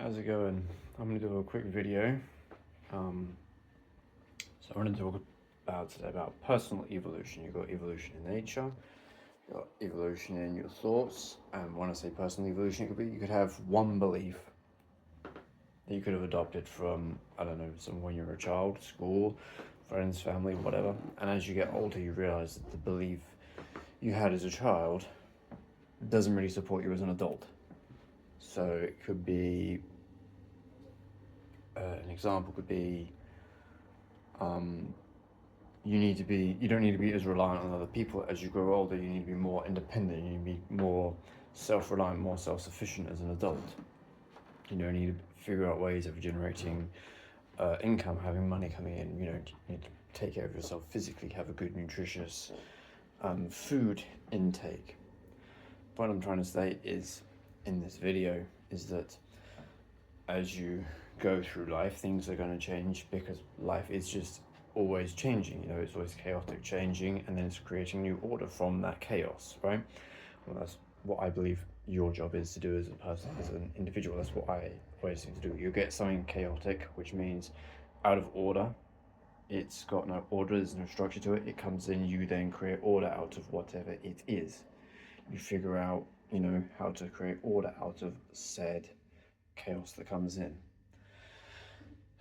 how's it going? I'm going to do a quick video. So I want to talk about today about personal evolution. You've got evolution in nature, you've got evolution in your thoughts, and when I say personal evolution, it could be you could have one belief that you could have adopted from, I don't know, when you were a child, school, friends, family, whatever, and as you get older you realize that the belief you had as a child doesn't really support you as an adult. So it could be, an example could be, you don't need to be as reliant on other people. As you grow older, you need to be more independent, you need to be more self-reliant, more self-sufficient as an adult. You know, you need to figure out ways of generating income, having money coming in. You know, you need to take care of yourself physically, have a good, nutritious food intake. What I'm trying to say is, in this video, is that as you go through life, things are going to change, because life is just always changing. You know, it's always chaotic, changing, and then it's creating new order from that chaos, right? Well, that's what I believe your job is to do as a person, as an individual. That's what I always seem to do. You get something chaotic, which means out of order. It's got no order, there's no structure to it. It comes in, you then create order out of whatever it is. You figure out, you know, how to create order out of said chaos that comes in.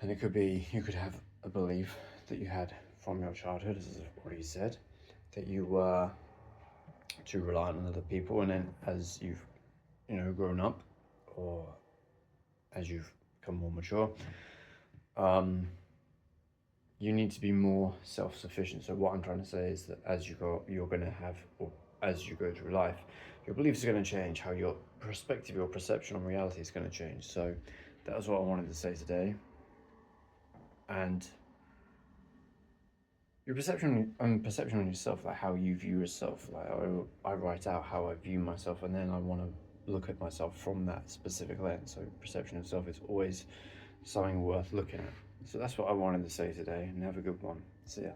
And it could be, you could have a belief that you had from your childhood, as I've already said, that you were too reliant on other people, and then as you've, you know, grown up, or as you've become more mature, you need to be more self-sufficient. So what I'm trying to say is that as you go, you're going to have, or as you go through life, your beliefs are going to change, how your perspective, your perception on reality is going to change. So that was what I wanted to say today. And your perception on yourself, like how you view yourself. Like I write out how I view myself, and then I want to look at myself from that specific lens. So perception of self is always something worth looking at. So that's what I wanted to say today, and have a good one. See ya.